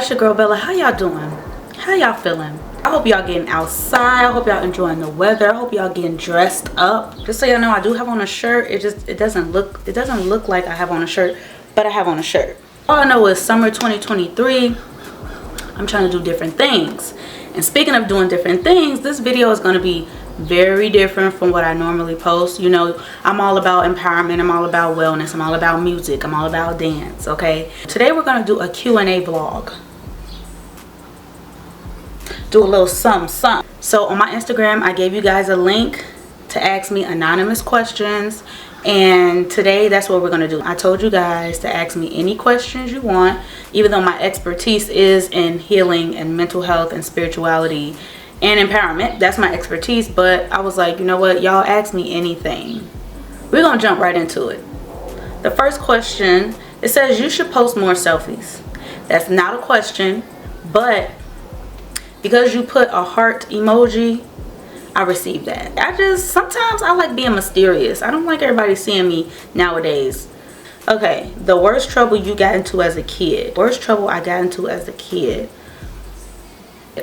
it's your girl Bella. How y'all doing? How y'all feeling? I hope y'all getting outside. I hope y'all enjoying the weather. I hope y'all getting dressed up. Just so y'all know, I do have on a shirt. It doesn't look like I have on a shirt, but I have on a shirt. All I know is summer 2023. I'm trying to do different things. And speaking of doing different things, this video is going to be very different from what I normally post. You know, I'm all about empowerment, I'm all about wellness, I'm all about music, I'm all about dance, okay? Today we're going to do a Q&A vlog. Do a little something. So on my Instagram, I gave you guys a link to ask me anonymous questions, and today that's what we're going to do. I told you guys to ask me any questions you want, even though my expertise is in healing and mental health and spirituality and empowerment. That's my expertise, but I was like, you know what, y'all ask me anything. We're gonna jump right into it. The first question, it says you should post more selfies. That's not a question, but because you put a heart emoji, I received that. Sometimes I like being mysterious. I don't like everybody seeing me nowadays. Okay, the worst trouble you got into as a kid. Worst trouble I got into as a kid.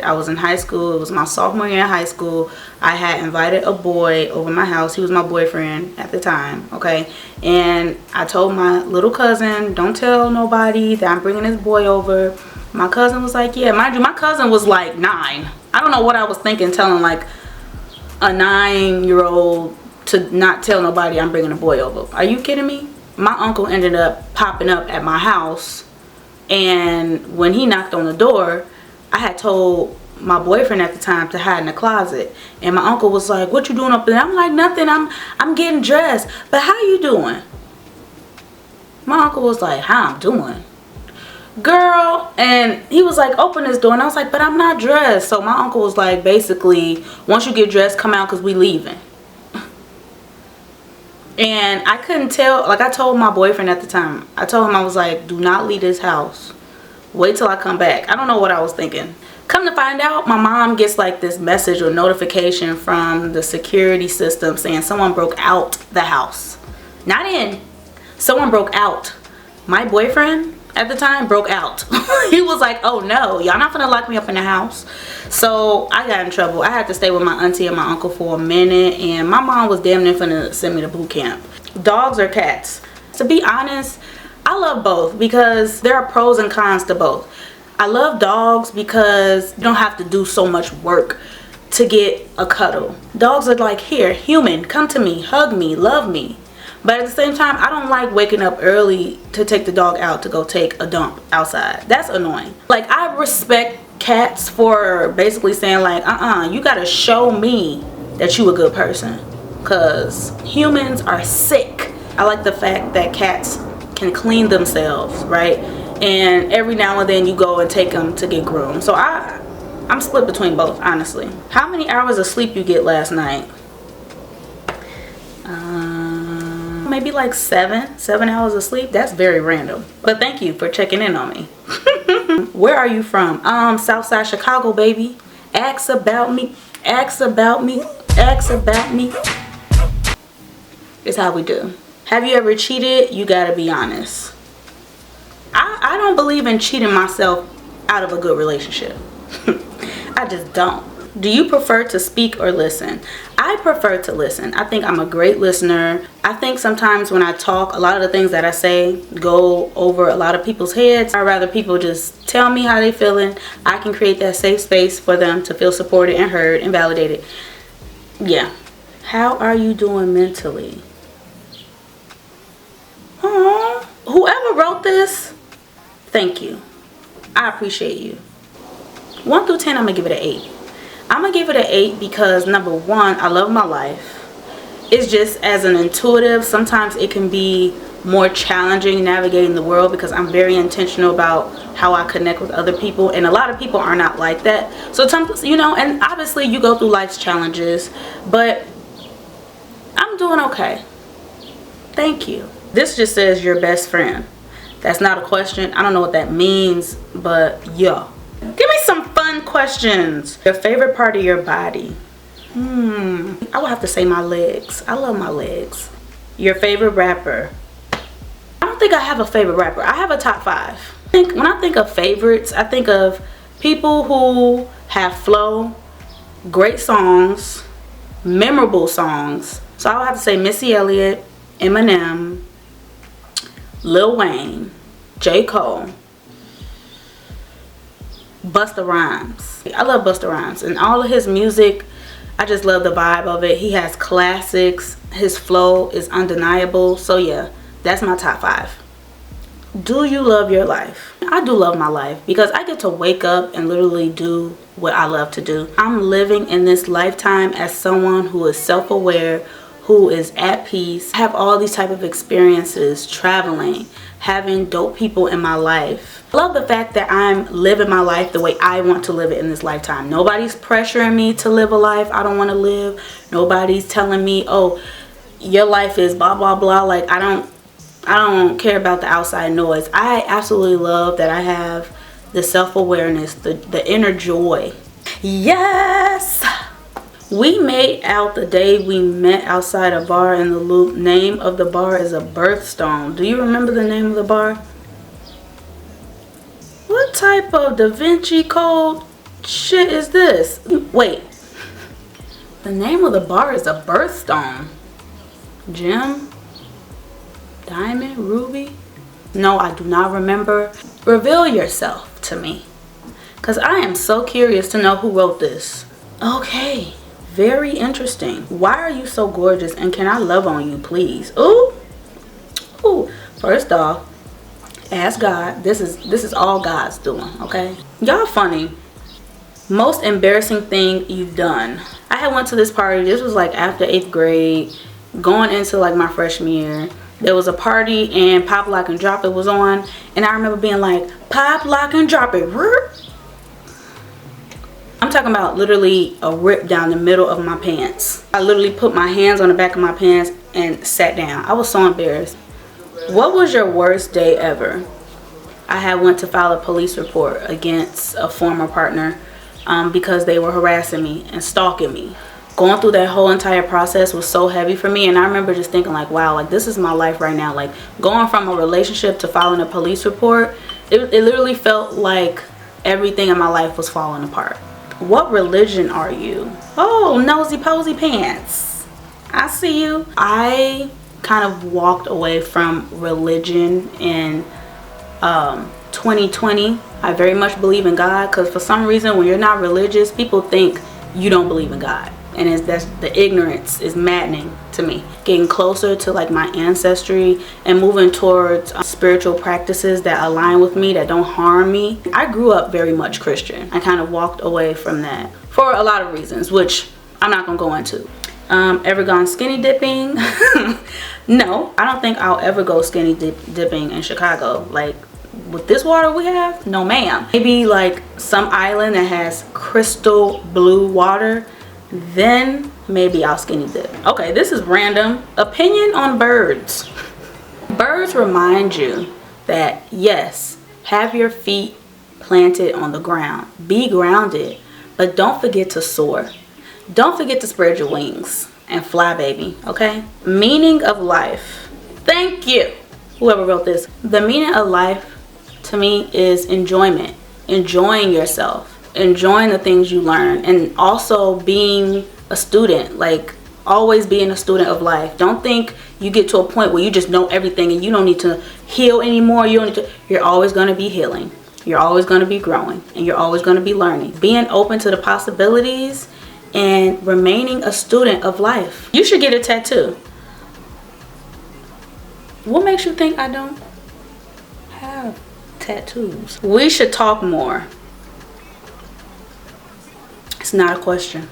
I was in high school. It was my sophomore year in high school. I had invited a boy over my house. He was my boyfriend at the time, okay? And I told my little cousin, don't tell nobody that I'm bringing this boy over. My cousin was like, yeah. Mind you, my cousin was like 9. I don't know what I was thinking telling like a 9-year-old to not tell nobody I'm bringing a boy over. Are you kidding me? My uncle ended up popping up at my house, and when he knocked on the door, I had told my boyfriend at the time to hide in the closet, and my uncle was like, what you doing up there? I'm like, nothing, I'm getting dressed. But how you doing? My uncle was like, how I'm doing? Girl, and he was like, open this door, and I was like, but I'm not dressed. So my uncle was like, basically, once you get dressed, come out because we leaving. And I couldn't tell, like I told my boyfriend at the time, I told him, I was like, do not leave this house. Wait till I come back. I don't know what I was thinking. Come to find out, my mom gets like this message or notification from the security system saying someone broke out the house. Not in. Someone broke out. My boyfriend at the time broke out. He was like, oh no, y'all not gonna lock me up in the house. So I got in trouble. I had to stay with my auntie and my uncle for a minute, and my mom was damn near finna send me to boot camp. Dogs or cats? To be honest, I love both because there are pros and cons to both. I love dogs because you don't have to do so much work to get a cuddle. Dogs are like, here, human, come to me, hug me, love me. But at the same time, I don't like waking up early to take the dog out to go take a dump outside. That's annoying. Like, I respect cats for basically saying like, you gotta show me that you a good person, because humans are sick. I like the fact that cats can clean themselves, right? And every now and then you go and take them to get groomed. So I'm split between both, honestly. How many hours of sleep you get last night? Maybe like 7 hours of sleep. That's very random, but thank you for checking in on me. Where are you from? Southside Chicago, baby. Ask about me, ask about me, ask about me. It's how we do. Have you ever cheated? You gotta be honest. I don't believe in cheating myself out of a good relationship. I just don't. Do you prefer to speak or listen? I prefer to listen. I think I'm a great listener. I think sometimes when I talk, a lot of the things that I say go over a lot of people's heads. I'd rather people just tell me how they feeling. I can create that safe space for them to feel supported and heard and validated. Yeah. How are you doing mentally? Aww. Whoever wrote this, thank you. I appreciate you. 1 through 10, I'm gonna give it an 8. I'm gonna give it an 8 because number 1, I love my life. It's just as an intuitive, sometimes it can be more challenging navigating the world because I'm very intentional about how I connect with other people, and a lot of people are not like that. So sometimes, you know, and obviously you go through life's challenges, but I'm doing okay. Thank you. This just says your best friend. That's not a question. I don't know what that means, but yeah. Give me some fun questions. Your favorite part of your body? I would have to say my legs. I love my legs. Your favorite rapper? I don't think I have a favorite rapper. I have a top 5. When I think of favorites, I think of people who have flow, great songs, memorable songs. So I would have to say Missy Elliott, Eminem, Lil Wayne, J. Cole, Busta Rhymes. I love Busta Rhymes and all of his music. I just love the vibe of it. He has classics. His flow is undeniable. So yeah, that's my top 5. Do you love your life? I do love my life because I get to wake up and literally do what I love to do. I'm living in this lifetime as someone who is self-aware, who is at peace. I have all these type of experiences, traveling, having dope people in my life. I love the fact that I'm living my life the way I want to live it in this lifetime. Nobody's pressuring me to live a life I don't want to live. Nobody's telling me, oh, your life is blah blah blah. Like I don't care about the outside noise. I absolutely love that I have the self-awareness, the inner joy. Yes! We made out the day we met outside a bar in the Loop. Name of the bar is a birthstone. Do you remember the name of the bar? What type of Da Vinci Code shit is this? Wait. The name of the bar is a birthstone. Gem? Diamond? Ruby? No, I do not remember. Reveal yourself to me, because I am so curious to know who wrote this. Okay. Very interesting. Why are you so gorgeous and can I love on you, please? Ooh. Ooh. First off, ask God. This is all God's doing, okay? Y'all funny. Most embarrassing thing you've done. I had went to this party. This was like after 8th grade, going into like my freshman year. There was a party and Pop, Lock, and Drop It was on, and I remember being like, Pop, Lock, and Drop It. I'm talking about literally a rip down the middle of my pants. I literally put my hands on the back of my pants and sat down. I was so embarrassed. What was your worst day ever? I had went to file a police report against a former partner because they were harassing me and stalking me. Going through that whole entire process was so heavy for me, and I remember just thinking like, wow, like this is my life right now. Like going from a relationship to filing a police report, it literally felt like everything in my life was falling apart. What religion are you? Oh, nosy posy pants. I see you. I kind of walked away from religion in 2020. I very much believe in God, because for some reason when you're not religious, people think you don't believe in God. And that's the ignorance is maddening to me. Getting closer to like my ancestry and moving towards spiritual practices that align with me, that don't harm me. I grew up very much Christian. I kind of walked away from that for a lot of reasons, which I'm not gonna go into. Ever gone skinny dipping? No, I don't think I'll ever go skinny dipping in Chicago. Like with this water we have, no ma'am. Maybe like some island that has crystal blue water, then maybe I'll skinny dip. Okay, this is random. Opinion on birds. Birds remind you that yes, have your feet planted on the ground. Be grounded, but don't forget to soar. Don't forget to spread your wings and fly, baby, okay? Meaning of life. Thank you, whoever wrote this. The meaning of life to me is enjoyment. Enjoying yourself. Enjoying the things you learn, and also being a student, like always being a student of life. Don't think you get to a point where you just know everything and you don't need to heal anymore. You're always going to be healing. You're always going to be growing, and you're always going to be learning. Being open to the possibilities and remaining a student of life. You should get a tattoo. What makes you think I don't have tattoos? We should talk more. It's not a question.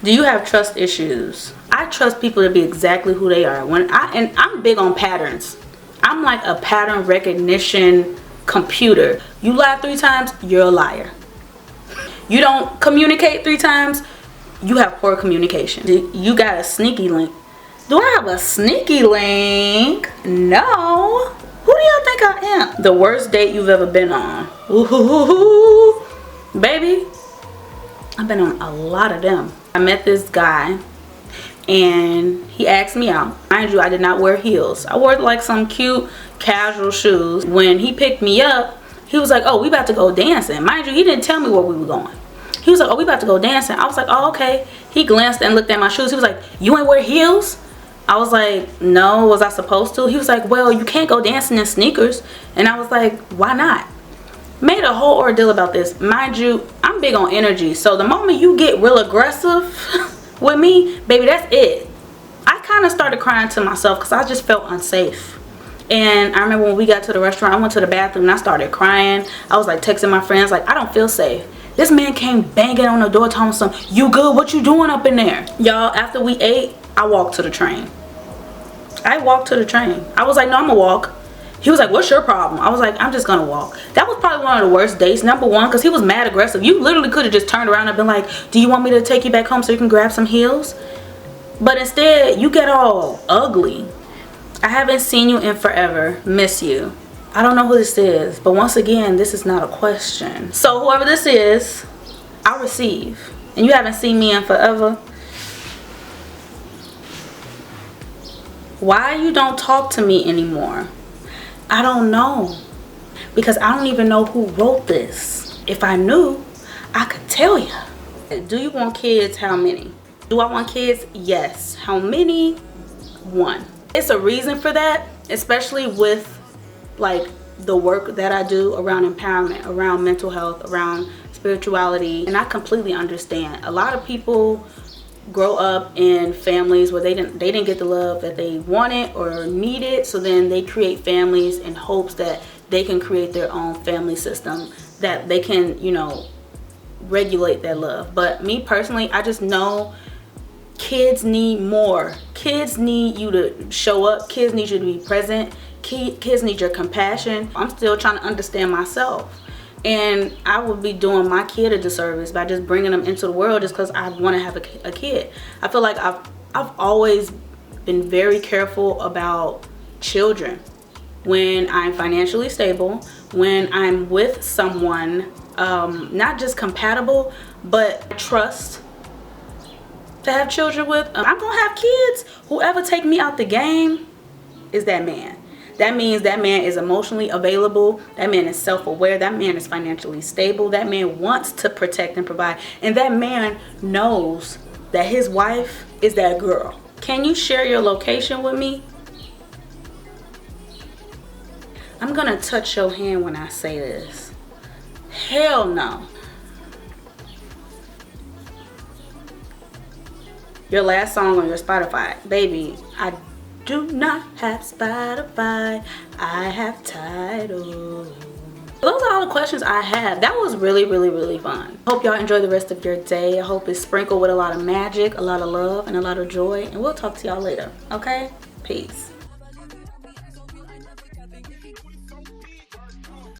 Do you have trust issues? I trust people to be exactly who they are. And I'm big on patterns. I'm like a pattern recognition computer. You lie 3 times, you're a liar. You don't communicate 3 times, you have poor communication. You got a sneaky link. Do I have a sneaky link? No. Who do y'all think I am? The worst date you've ever been on? Ooh, baby. I've been on a lot of them. I met this guy and he asked me out. Mind you, I did not wear heels. I wore like some cute casual shoes. When he picked me up, He was like, oh, we about to go dancing. Mind you, he didn't tell me where we were going. He was like, oh, we about to go dancing. I was like, oh, okay. He glanced and looked at my shoes. He was like, you ain't wear heels? I was like, no, was I supposed to? He was like, well, you can't go dancing in sneakers. And I was like, why not? Made a whole ordeal about this. Mind you, I'm big on energy. So the moment you get real aggressive with me, baby, that's it. I kind of started crying to myself because I just felt unsafe. And I remember when we got to the restaurant, I went to the bathroom and I started crying. I was like texting my friends like, I don't feel safe. This man came banging on the door telling me something, you good? What you doing up in there? Y'all, after we ate, I walked to the train. I walked to the train. I was like, no, I'm gonna walk. He was like, what's your problem? I was like, I'm just gonna walk. That was probably one of the worst dates. Number one, because he was mad aggressive. You literally could have just turned around and been like, do you want me to take you back home so you can grab some heels? But instead, you get all ugly. I haven't seen you in forever. Miss you. I don't know who this is, but once again, this is not a question. So whoever this is, I receive. And you haven't seen me in forever. Why you don't talk to me anymore? I don't know, because I don't even know who wrote this. If I knew, I could tell you. Do you want kids? How many? Do I want kids? Yes. How many? 1. It's a reason for that, especially with like the work that I do around empowerment, around mental health, around spirituality. And I completely understand. A lot of people grow up in families where they didn't get the love that they wanted or needed, so then they create families in hopes that they can create their own family system that they can, you know, regulate their love. But me personally, I just know kids need more. Kids need you to show up. Kids need you to be present. Kids need your compassion. I'm still trying to understand myself. And I would be doing my kid a disservice by just bringing them into the world just because I want to have a kid. I feel like I've always been very careful about children. When I'm financially stable, when I'm with someone, not just compatible, but I trust to have children with. I'm going to have kids. Whoever take me out the game is that man. That means that man is emotionally available. That man is self-aware. That man is financially stable. That man wants to protect and provide. And that man knows that his wife is that girl. Can you share your location with me? I'm gonna touch your hand when I say this. Hell no. Your last song on your Spotify. Baby, I do not have Spotify. I have Tidal. Those are all the questions I have. That was really, really, really fun. Hope y'all enjoy the rest of your day. I hope it's sprinkled with a lot of magic, a lot of love, and a lot of joy. And we'll talk to y'all later. Okay? Peace.